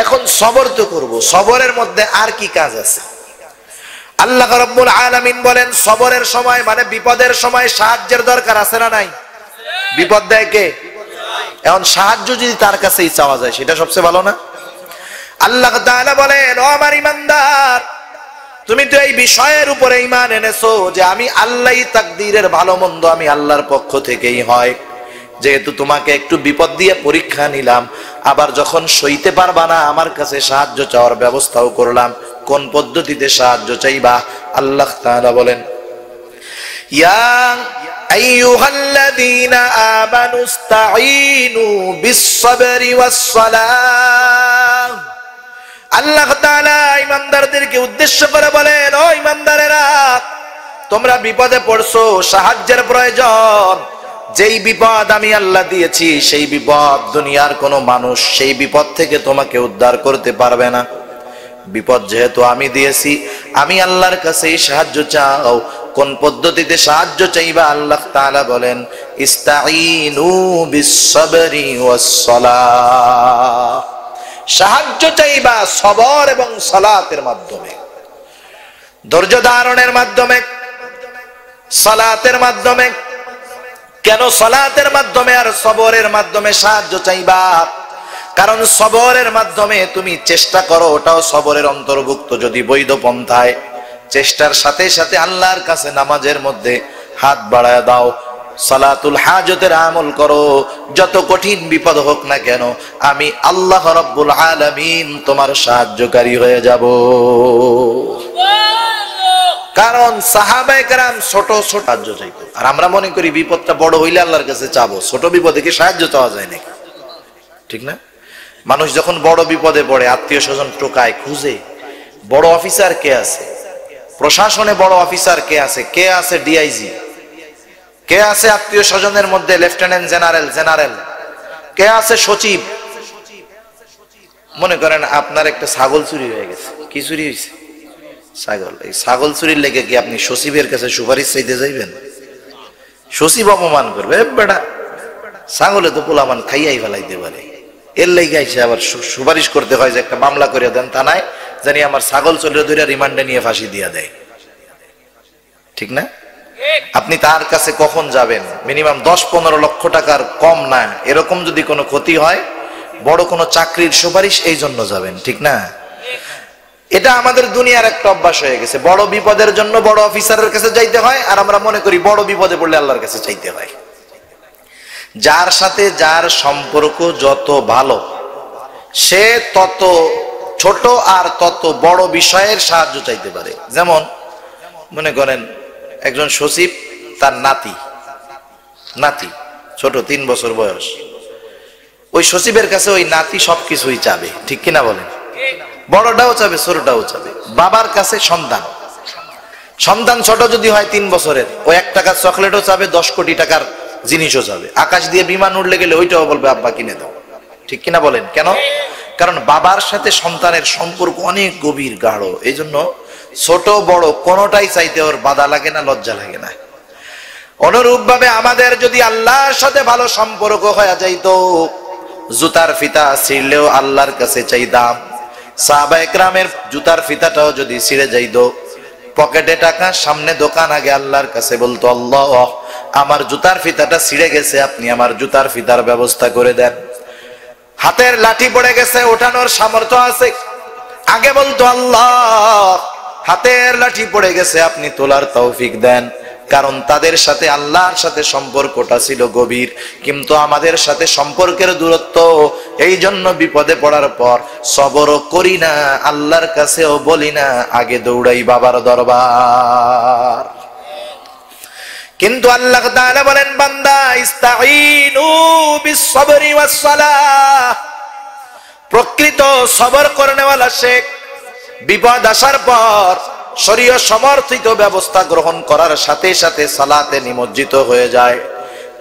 এখন সবর তো করব, সবরের মধ্যে আর কি কাজ আছে? আল্লাহ রাব্বুল আলামিন বলেন, সবরের সময় মানে বিপদের সময় সাহায্যের দরকার আছে না নাই? বিপদ দেয় কে? এখন সাহায্য যদি তার কাছেই চাওয়া যায় সেটা সবচেয়ে ভালো না? আল্লাহ তাআলা বলেন, ও আমার ইমানদার, তুমি তো এই বিষয়ের উপরে ঈমান এনেছো যে আমি আল্লাহই তাকদীরের ভালো মন্দ আমি আল্লাহর পক্ষ থেকেই হয়। যেহেতু তোমাকে একটু বিপদ দিয়ে পরীক্ষা নিলাম, আবার যখন সইতে পারবা না আমার কাছে সাহায্য চাওয়ার ব্যবস্থাও করলাম। কোন পদ্ধতিতে সাহায্য চাইবা? আল্লাহ তাআলা বলেন, ইয়া আইয়ুহাল্লাযীনা আমানুস্তাঈনু বিস-সাবরি ওয়াস-সালাহ। আল্লাহ তাআলা ঈমানদারদেরকে উদ্দেশ্য করে বলেন, ও ঈমানদারেরা, তোমরা বিপদে পড়ছো, সাহায্যের প্রয়োজন। যেই বিপদ আমি আল্লাহ দিয়েছি সেই বিপদ দুনিয়ার কোনো মানুষ সেই বিপদ থেকে তোমাকে উদ্ধার করতে পারবে না। বিপদ যেহেতু আমি দিয়েছি, আমি আল্লাহর কাছেই সাহায্য চাও। কোন পদ্ধতিতে সাহায্য চাইবা? আল্লাহ তাআলা বলেন, ইস্তাঈনু বিস-সাবরি ওয়াস-সালাহ, সাহায্য চাইবা সবর এবং সালাতের মাধ্যমে, ধৈর্য ধারণের মাধ্যমে, সালাতের মাধ্যমে। কেন সালাতের মাধ্যমে আর সবরের মাধ্যমে সাহায্য চাইবা? কারণ সবরের মাধ্যমে তুমি চেষ্টা করো, ওটাও সবরের অন্তর্ভুক্ত যদি বৈধ পন্থায়, চেষ্টার সাথে সাথে আল্লাহর কাছে নামাজের মধ্যে হাত বাড়ায় দাও, সালাতুল হাজতের আমল করো, যত কঠিন বিপদ হোক না কেন আমি আল্লাহ রাব্বুল আলামিন তোমার সাহায্যকারী হয়ে যাব। কারণ সাহাবায়ে কেরাম ছোট ছোট সাহায্য চাইতো, আর আমরা মনে করি বিপদটা বড় হইলে আল্লাহর কাছে চাবো, ছোট বিপদে কি সাহায্য চাওয়া যায় নাকি? ঠিক না? মানুষ যখন বড় বিপদে পড়ে, আত্মীয় স্বজন টোকায়, খুঁজে, বড় অফিসার কে আছে, প্রশাসনে বড় অফিসার কে আছে, কে আছে ডিআইজি, কে আছে আত্মীয় স্বজনের মধ্যে লেফটেন্যান্ট জেনারেল, জেনারেল, কে আছে সচিব। মনে করেন আপনার একটা ছাগল চুরি হয়ে গেছে, কি চুরি হয়েছে? ছাগল। এই ছাগল চুরির লেগে কি আপনি সচিবের কাছে সুপারিশ চাইতে যাইবেন? সচিব অপমান করবে, বেটা ছাগলে তো পোলামান খাইয়াই ফেলাইতে পারে, এর লেগে আইসে আবার সুপারিশ করতে হয় যে একটা মামলা করে দেন থানায়, জানি আমার ছাগল চলে ধরে রিমান্ডে নিয়ে ফাঁসি দিয়া দেয়। ঠিক না? আপনি তার কাছে কখন যাবেন? মিনিমাম 10-15 লক্ষ টাকার কম না, এরকম যদি কোনো ক্ষতি হয়, বড় কোনো চাকরির সুপারিশ এই জন্য যাবেন। ঠিক না? এটা আমাদের দুনিয়ার একটা অভ্যাস হয়ে গেছে, বড় বিপদের জন্য বড় অফিসারের কাছে যাইতে হয়, আর আমরা মনে করি বড় বিপদে পড়লে আল্লাহর কাছে চাইতে হয়। যার সাথে যার সম্পর্ক যত ভালো, সে তত ছোট আর তত বড় বিষয়ের সাহায্য চাইতে পারে। যেমন মনে করেন একজন সচিব, তার নাতি ছোট 3 বছর বয়স, ওই সচিবের কাছে ওই নাতি সবকিছুই চাবে। ঠিক কিনা বলেন? বড়টাও চাবে, ছোটটাও চাবে। বাবার কাছে সন্তান ছোট যদি হয় 3 বছরের, ও 1 টাকার চকলেটও চাবে, 10 কোটি টাকার জিনিসও চাবে। আকাশ দিয়ে বিমান উড়লে গেলে ওইটাও বলবে আব্বা কিনে দাও। ঠিক কিনা বলেন? কেন? কারণ বাবার সাথে সন্তানের সম্পর্ক অনেক গভীর, গাঢ়। এই জন্য ছোট বড় কোনোটাই চাইতে ওর বাধা লাগে না, লজ্জা লাগে না। অনুরূপ ভাবে আমাদের যদি আল্লাহর সাথে ভালো সম্পর্ক হয়ে যাইতো, জুতার ফিতা ছিঁড়লেও আল্লাহর কাছে চাইতাম। সাহাবায়ে কেরামের জুতার ফিতাটাও যদি ছিঁড়ে যাইতো, পকেটে টাকা, সামনে দোকান, আগে আল্লাহর কাছে বলতো, আল্লাহ আমার জুতার ফিতাটা ছিঁড়ে গেছে, আপনি আমার জুতার ফিতার ব্যবস্থা করে দেন। হাতের লাঠি পড়ে গেছে, ওঠানোর সামর্থ্য আছে, আগে বলতো আল্লাহ হাতের লাঠি পড়ে গেছে, আপনি তোলার তৌফিক দেন। কারণ তাদের সাথে আল্লাহর সাথে সম্পর্কটা ছিল গভীর, কিন্তু আমাদের সাথে সম্পর্কের দূরত্ব। এই জন্য বিপদে পড়ার পর সবরও করি না, আল্লাহর কাছেও বলি না, আগে দৌড়াই বাবার দরবার। কিন্তু আল্লাহ তাআলা বলেন, বান্দা ইস্তাঈনু বিস-সাবরি ওয়াস-সালাহ, প্রকৃত সবর করনেওয়ালা শেখ বিপদ আসার পর শরীয় সমর্থিত ব্যবস্থা গ্রহণ করার সাথে সাথে সালাতে নিমজ্জিত হয়ে যায়।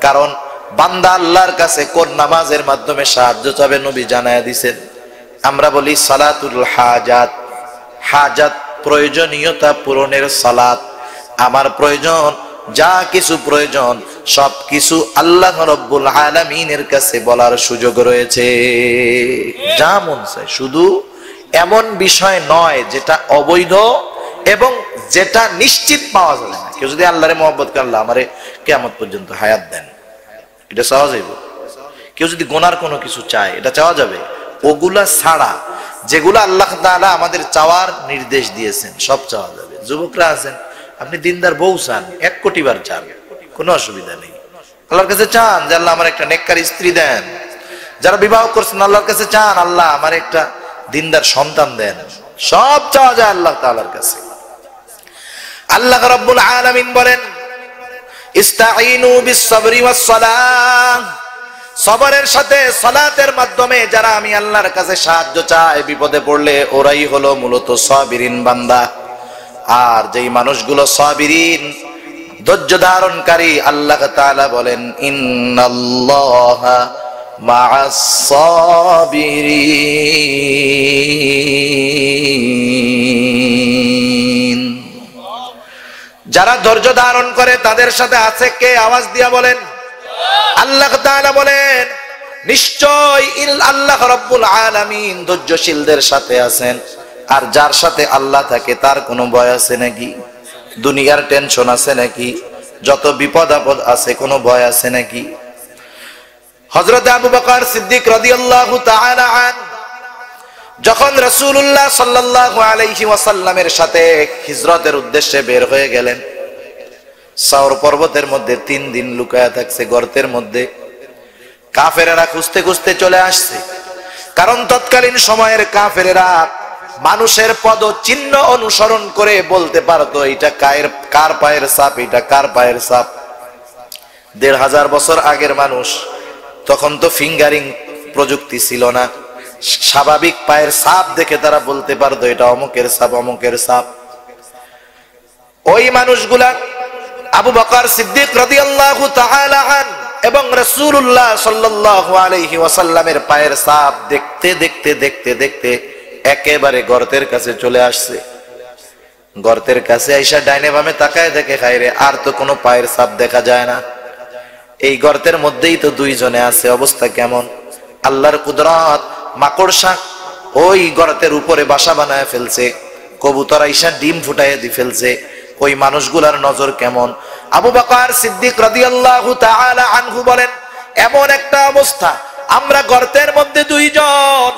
কারণ বান্দা আল্লাহর কাছে কোন নামাজের মাধ্যমে সাহায্য চাবে নবী জানায়া দিয়েছেন। আমরা বলি সালাতুল হাজাত, হাজাত প্রয়োজনীয়তা পূরণের সালাত। আমার প্রয়োজন, যা কিছু প্রয়োজন সব কিছু আল্লাহ রাব্বুল আলামিনের কাছে বলার সুযোগ রয়েছে। যা মন চায়, শুধু এমন বিষয় নয় যেটা অবৈধ এবং যেটা নিশ্চিত পাওয়া যাবে না। কেউ যদি আল্লাহরে মহব্বত করে, আল্লাহ আমারে কিয়ামত পর্যন্ত হায়াত দেন, এটা চাওয়া যাবে। কেউ যদি গুনার কোনো কিছু চায়, এটা চাওয়া যাবে। ওগুলা ছাড়া যেগুলো আল্লাহ তাআলা আমাদের চাওয়ার নির্দেশ দিয়েছেন সব চাওয়া যাবে। যুবকরা আছেন, আপনি দিনদার বউ চান, 1 কোটি বার চান, কোনো অসুবিধা নেই। আল্লাহর কাছে চান যে আল্লাহ আমার একটা নেককার স্ত্রী দেন। যারা বিবাহ করছেন আল্লাহর কাছে চান, আল্লাহ আমার একটা দিনদার সন্তান দেন। সব চাওয়া যায় আল্লাহ তাআলার কাছে। আল্লাহ রাব্বুল আলামিন বলেন, ইস্তাঈনু বিস-সাবরি ওয়াস-সালাহ, সবরের সাথে সালাতের মাধ্যমে যারা আমি আল্লাহর কাছে সাহায্য চায় বিপদে পড়লে, ওরাই হলো মূলত সাবিরিন বান্দা। আর যেই মানুষগুলো সাবিরিন, ধৈর্য ধারণকারী, আল্লাহ তাআলা বলেন, ইন্নাল্লাহা মা'আস সাবিরিন। যারা ধৈর্য ধারণ করে তাদের সাথে আছে কে? আওয়াজ দিয়া বলেন। আল্লাহ তাআলা বলেন নিশ্চয় আল্লাহ রাব্বুল আলামিন ধৈর্যশীলদের সাথে আছেন। আর যার সাথে আল্লাহ থাকে তার কোনো ভয় আছে নাকি? দুনিয়ার টেনশন আছে নাকি? যত বিপদ আপদ আছে কোনো ভয় আছে নাকি? হযরত আবু বকর সিদ্দিক রাদিয়াল্লাহু তাআলা আনহু যখন রাসূলুল্লাহ সাল্লাল্লাহু আলাইহি ওয়াসাল্লামের সাথে হিজরতের উদ্দেশ্যে বের হয়ে গেলেন, সাওর পর্বতের মধ্যে 3 দিন লুকায়া থাকছে গর্তের মধ্যে। কাফেরেরা খুঁজতে খুঁজতে চলে আসছে, কারণ তৎকালীন সময়ের কাফেরেরা মানুষের পদচিহ্ন অনুসরণ করে বলতে পারতো এটা কার পায়ের ছাপ, এটা কার পায়ের ছাপ। 1500 বছর আগের মানুষ, তখন তো ফিঙ্গারিং প্রযুক্তি ছিল না, স্বাভাবিক পায়ের ছাপ দেখে তারা বলতে পারতো এটা অমুকের ছাপ, অমুকের ছাপ। ওই মানুষগুলা আবু বকর সিদ্দিক রাদিয়াল্লাহু তাআলা আনহু এবং রাসূলুল্লাহ সাল্লাল্লাহু আলাইহি ওয়াসাল্লামের পায়ের ছাপ দেখতে দেখতে দেখতে দেখতে একেবারে গর্তের কাছে চলে আসছে। গর্তের কাছে আইসা ডাইনে বামে তাকায় দেখে খাইরে আর তো কোনো পায়ের ছাপ দেখা যায় না। এই গর্তের মধ্যেই তো 2 জনে আছে, অবস্থা কেমন? আল্লাহর কুদরত, মাকড়সা ওই গর্তের উপরে বাসা বানায় ফেলছে, কবুতর আইসা ডিম ফুটাইয়া দি ফেলছে। ওই মানুষগুলার নজর কেমন? আবু বকর সিদ্দিক রাদিয়াল্লাহু তাআলা আনহু বলেন এমন একটা অবস্থা, আমরা গর্তের মধ্যে 2 জন,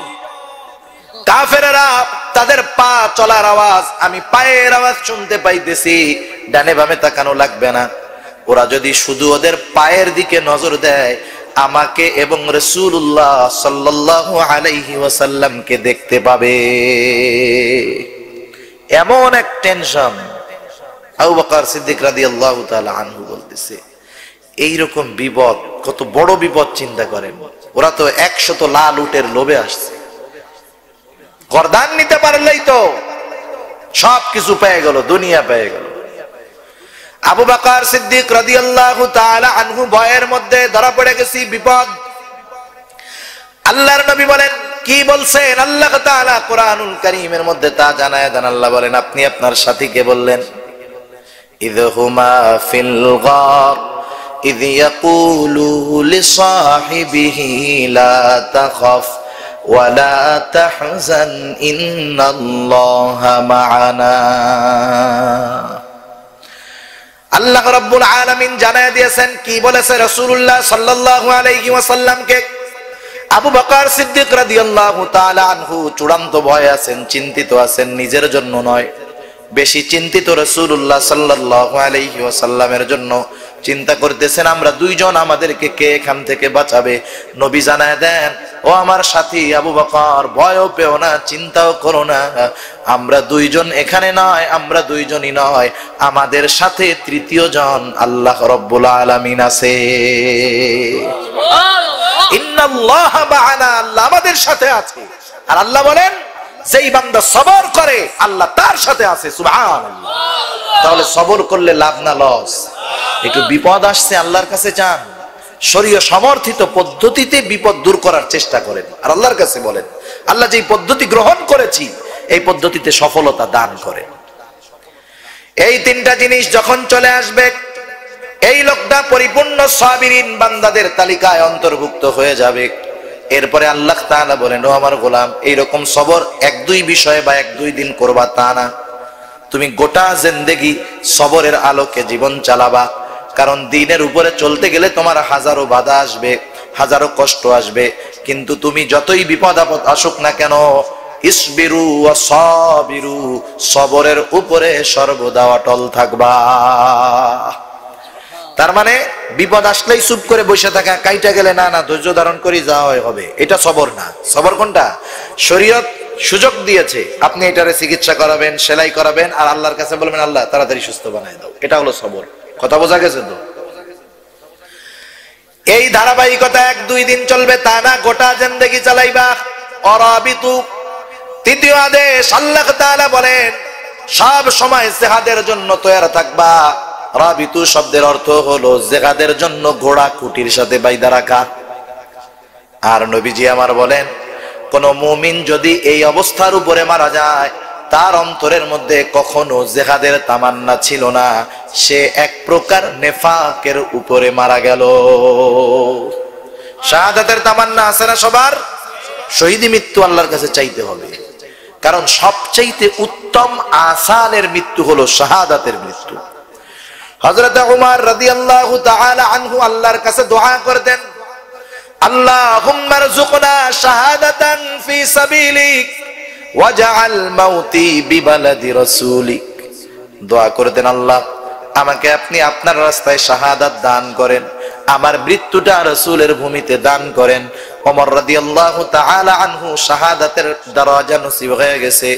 কাফেররা তাদের পা চলার আওয়াজ, আমি পায়ের আওয়াজ শুনতে পাইতেছি, ডানে বামে তাকানো লাগবে না। ওরা যদি শুধু ওদের পায়ের দিকে নজর দেয় আমাকে এবং রাসূলুল্লাহ সাল্লাল্লাহু আলাইহি ওয়াসাল্লামকে দেখতে পাবে। এমন এক টেনশন। আবু বকর সিদ্দিক রাদিয়াল্লাহু তাআলা আনহু বলতেছে এইরকম বিপদ, কত বড় বিপদ চিন্তা করেন। ওরা তো 100 লাল উটের লোভে আসছে, গর্দান নিতে পারলেই তো সবকিছু পেয়ে গেল, দুনিয়া পেয়ে গেল। আবু বকর সিদ্দিক রাদিয়াল্লাহু তাআলা আনহু ভয়ের মধ্যে ধরা পড়ে গেছি, বিপদ। আল্লাহর নবী বলেন কি বলছেন? আল্লাহ তাআলা কোরআনুল কারীমের মধ্যে তা জানায় দেন। আল্লাহ বলেন আপনি আপনার সাথীকে বললেন ইযহুমা ফিল গার ইয ইয়াকুলু লিসাহিবিহি লা তাখাফ ওয়া লা তাহজান ইন্নাল্লাহা মা'ানা। আল্লাহ রাব্বুল আলামিন জানায় দিয়েছেন, কি বলেছে রাসূলুল্লাহ সাল্লাল্লাহু আলাইহি ওয়াসাল্লামকে? আবু বকর সিদ্দিক রাদিয়াল্লাহু তাআলা আনহু চূড়ান্ত ভয় আছেন, চিন্তিত আছেন, নিজের জন্য নয়, বেশি চিন্তিত রাসূলুল্লাহ সাল্লাল্লাহু আলাইহি ওয়াসাল্লামের জন্য। চিন্তা করতেছেন আমরা 2 জন, আমাদেরকে কে এখান থেকে বাঁচাবে? নবী জানায় দেন ও আমার সাথী আবু বকর, ভয়ও পেও না, চিন্তাও করো না, আমরা 2 জন এখানে নয়, আমরা 2 জনই নয়, আমাদের সাথে 3য় জন আল্লাহ রাব্বুল আলামিন আছে। ইন্নাল্লাহা মা'ানা, আল্লাহ আমাদের সাথে আছে। আর আল্লাহ বলেন যেই বান্দা সবর করে আল্লাহ তার সাথে আছে। সুবহানাল্লাহ। তাহলে সবর করলে লাভ না লস? একটু বিপদ আসছে আল্লাহর কাছে যান, শরীয় সমর্থিত পদ্ধতিতে বিপদ দূর করার চেষ্টা করেন, আর আল্লাহর কাছে বলেন আল্লাহ যেই পদ্ধতি গ্রহণ করেছি এই পদ্ধতিতে সফলতা দান করেন। এই 3টা জিনিস যখন চলে আসবে এই লোকটা পরিপূর্ণ সাবিরিন বান্দাদের তালিকায় অন্তর্ভুক্ত হয়ে যাবে। এরপরে আল্লাহ তাআলা বলেন ও আমার গোলাম, এইরকম সবর 1-2 বিষয়ে বা 1-2 দিন করবা তা না, তুমি গোটা জিন্দেগি সবরের আলোকে জীবন চালাবা। কারণ দিনের উপরে চলতে গেলে তোমার হাজারো বাধা আসবে, হাজারো কষ্ট আসবে, কিন্তু তুমি যতই বিপদ আপদ আসুক না কেন ইসবিরু ওয়া সাবিরু, সবরের উপরে সর্বদা অটল থাকবা। তার মানে বিপদ আসলেই চুপ করে বসে থাকা, কাইটা গেলে না না ধৈর্য ধারণ করে যাওয়া হবে, এটা সবর না। সবর কোনটা? শরীয়ত সুযোগ দিয়েছে, আপনি এটারে চিকিৎসা করাবেন, সেলাই করাবেন, আর আল্লাহর কাছে বলবেন আল্লাহ তাড়াতাড়ি সুস্থ বানায় দাও, এটা হলো সবর। কথা বোঝা গেছে তো? এই ধারাবাহিকতা 1-2 দিন চলবে তা না, গোটা জিন্দেগি চালাইবা। অরাবিতু, 3য় আদেশ, আল্লাহ তাআলা বলেন সব সময় জিহাদের জন্য তৈরি থাকবা। রাবিতু শব্দের অর্থ হলো জিহাদের জন্য ঘোড়া খুঁটির সাথে বাইধা রাখা। আর নবীজি আমার বলেন কোন মুমিন যদি এই অবস্থার উপরে মারা যায় তার অন্তরের মধ্যে কখনো জিহাদের তামান্না ছিল না, সে এক প্রকার নেফাকের উপরে মারা গেল। শাহাদাতের তামান্না আছে না সবার? শহীদি মৃত্যু আল্লাহর কাছে চাইতে হবে, কারণ সবচাইতে উত্তম আসানের মৃত্যু হলো শাহাদাতের মৃত্যু। হযরত উমর রাদিয়াল্লাহু তাআলা আনহু আল্লাহর কাছে দোয়া করতেন, আল্লাহুম্মা রযুকনা শাহাদাতান ফি সাবিলিক ওয়াজআল মাউতি বিবালাদি রাসূলিক। দোয়া করতেন, আল্লাহ আমাকে আপনি আপনার রাস্তায় শাহাদাত দান করেন, আমার মৃত্যুটা রাসূলের ভূমিতে দান করেন। ওমর রাদিয়াল্লাহু তাআলা আনহু শাহাদাতের দরজা নসিব হয়ে গেছে,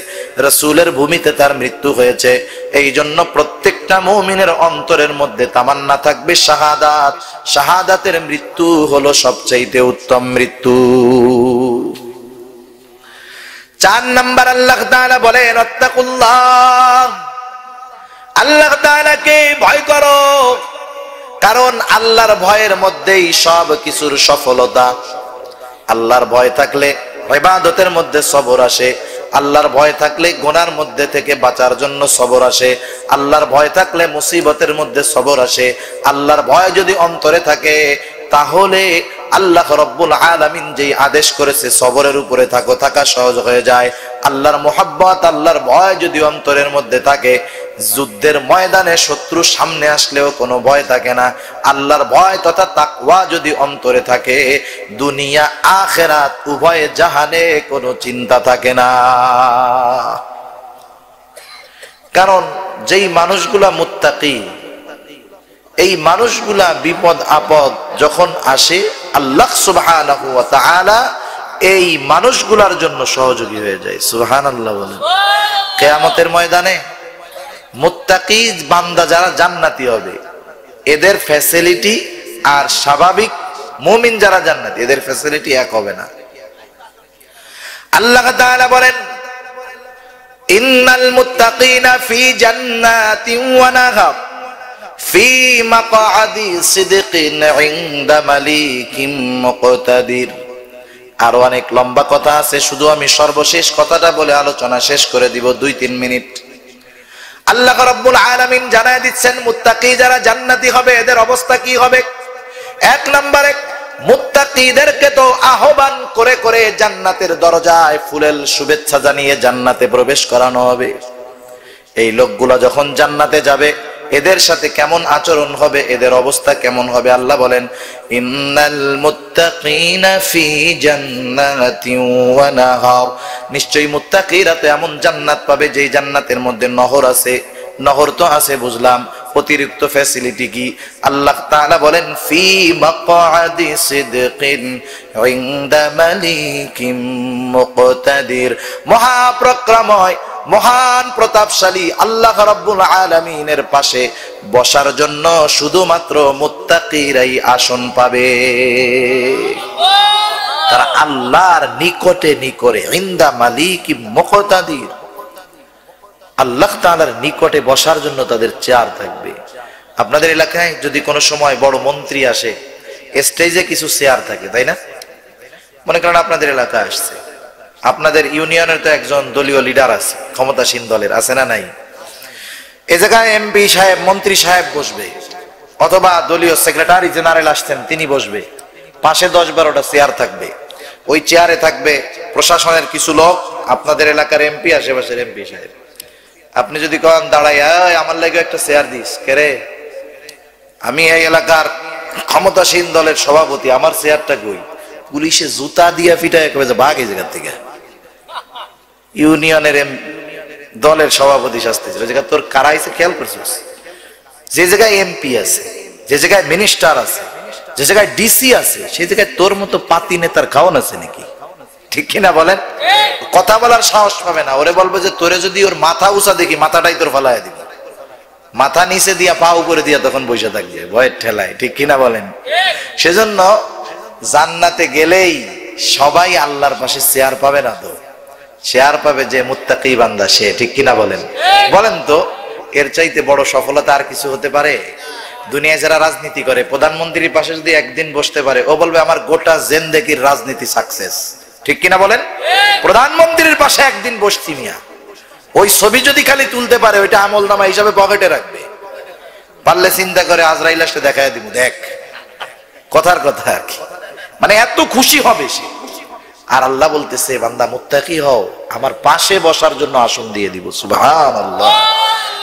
রাসূলের ভূমিতে তার মৃত্যু হয়েছে। এই জন্য প্রত্যেকটা মুমিনের অন্তরের মধ্যে তামান্না থাকবে শাহাদাত। শাহাদাতের মৃত্যু হলো সবচেয়ে উত্তম মৃত্যু। 4 নাম্বার আল্লাহ তাআলা বলেন, আত্তাকুল্লাহ, আল্লাহ তাআলাকে ভয় করো, কারণ আল্লাহর ভয়ের মধ্যেই সব কিছুর সফলতা। আল্লাহর ভয় থাকলে ইবাদতের মধ্যে সবর আসে, আল্লাহর ভয় থাকলে গুনার মধ্যে থেকে বাঁচার জন্য সবর আসে, আল্লাহর ভয় থাকলে মুসিবতের মধ্যে সবর আসে। আল্লাহর ভয় যদি অন্তরে থাকে তাহলে আল্লাহ রব্বুল আলামিন যেই আদেশ করেছে সবরের উপরে থাকো, থাকা সহজ হয়ে যায়। আল্লাহর মুহাব্বত, আল্লাহর ভয় যদি অন্তরের মধ্যে থাকে, যুদ্ধের ময়দানে শত্রু সামনে আসলেও কোনো ভয় থাকে না। আল্লাহর ভয় তথা তাকওয়া যদি অন্তরে থাকে, দুনিয়া আখিরাত উভয় জাহানে কোনো চিন্তা থাকে না। কারণ যেই মানুষগুলা মুত্তাকি, এই মানুষগুলা বিপদ আপদ যখন আসে, আল্লাহ সুবহানাহু ওয়া তাআলা এই মানুষগুলার জন্য সহযোগী হয়ে যায়। সুবহানাল্লাহ বলেন। কিয়ামতের ময়দানে মুত্তাকি বান্দা যারা জান্নাতি হবে, এদের ফ্যাসিলিটি আর স্বাভাবিক মুমিন যারা জান্নাতি, এদের ফ্যাসিলিটি এক হবে না। আল্লাহ তাআলা বলেন, ইন্নাল মুত্তাকিনা ফি জান্নাতিন ওয়া নাহার ফি মাকআদি সিদকিন ইনদা মালিকিন মুকতাদির। আরো অনেক লম্বা কথা আছে, শুধু আমি সর্বশেষ কথাটা বলে আলোচনা শেষ করে দিব 2-3 মিনিট। আল্লাহ রাব্বুল আলামিন জানায় দিচ্ছেন মুত্তাকি যারা জান্নাতি হবে এদের অবস্থা কি হবে। 1 নম্বরে মুত্তাকিদেরকে তো আহ্বান করে করে জান্নাতের দরজায় ফুলেল শুভেচ্ছা জানিয়ে জান্নাতে প্রবেশ করানো হবে। এই লোকগুলা যখন জান্নাতে যাবে, এদের সাথে কেমন আচরণ হবে, এদের অবস্থা কেমন হবে? আল্লাহ বলেন, ইন্নাল মুত্তাকিনা ফি জান্নাতিন ওয়া নাহার। নিশ্চয়ই মুত্তাকিরা তো এমন জান্নাত পাবে যেই জান্নাতের মধ্যে নহর আছে। নহর তো আছে বুঝলাম, অতিরিক্ত ফ্যাসিলিটি কি? আল্লাহ তাআলা বলেন, ফি মাকআদি সিদকিন ইনদা মালিকিন মুকতাদির। মহাপ্রক্রময়, মহান প্রতাপশালী আল্লাহ রাব্বুল আলামিনের পাশে বসার জন্য শুধুমাত্র মুত্তাকিরাই আসন পাবে। তারা আল্লাহর নিকটে নিকটে, ইনদা মালিকিন মুকতাদির, আল্লাহ তাআলার নিকটে বসার জন্য তাদের চেয়ার থাকবে। আপনাদের এলাকায় যদি কোনো সময় বড় মন্ত্রী আসে, স্টেজে কিছু চেয়ার থাকে, তাই না? মনে করেন আপনাদের এলাকায় আসছে, আপনাদের ইউনিয়নের তো একজন দলীয় লিডার আছে, ক্ষমতাসীন দলের, আছে না নাই? এ জায়গায় এমপি সাহেব, মন্ত্রী সাহেব বসবে, অথবা দলীয় সেক্রেটারি জেনারেল আসছেন, তিনি বসবে। পাশে 10-12টা চেয়ার থাকবে। ওই চেয়ারে থাকবে প্রশাসনের কিছু লোক, আপনাদের এলাকার এমপি, আশেপাশের এমপি সাহেব। আপনি যদি কন দাঁড়াই, আমার লাগে একটা চেয়ার দিস, কেরে আমি এই এলাকার ক্ষমতাসীন দলের সভাপতি, আমার চেয়ারটা কই? পুলিশে জুতা দিয়া পিটায় কবে যে ভাগ এই জায়গা থেকে। ইউনিয়নের দলের সভাপতি শাস্তিছিল, জায়গা তোর কারাইছে খেয়াল করছিস? যে জায়গায় এমপি আছে, যে জায়গায় মিনিস্টার আছে, যে জায়গায় ডিসি আছে, সেই জায়গায় তোর মতো পাতি নেতার খাওয়ান আছে নাকি? ঠিক কিনা বলেন? কথা বলার সাহস পাবে না। ওরে বলবো যে তোরে যদি ওর মাথা উঁচা দেখি, মাথাটাই তোর ফালায় দিব, মাথা নিচে দিয়া পা উপরে দিয়া তখন বসে থাকবে ভয়ের ঠেলায়। ঠিক কিনা বলেন? সেজন্য জান্নাতে গেলেই সবাই আল্লাহর পাশে চেয়ার পাবে না, তো চেয়ার পাবে যে মুত্তাকি বান্দা সে। ঠিক কিনা বলেন? বলেন তো এর চাইতে বড় সফলতা আর কিছু হতে পারে? দুনিয়ায় যারা রাজনীতি করে, প্রধানমন্ত্রীর পাশে যদি একদিন বসতে পারে, ও বলবে আমার গোটা জিন্দেগির রাজনীতি সাকসেস। ঠিক কিনা বলেন? প্রধানমন্ত্রীর পাশে একদিন বসছি মিয়া, ওই ছবি যদি খালি তুলতে পারে ওইটা আমল নামা হিসাবে পকেটে রাখবে, পারলে চিন্তা করে আজরাইল আসলে দেখায় দিব, দেখ কথার কথা আর কি, মানে এত খুশি হবে সে। আর আল্লাহ বলতেছে বান্দা মুত্তাকি হও, আমার পাশে বসার জন্য আসন দিয়ে দিব। সুবহানাল্লাহ।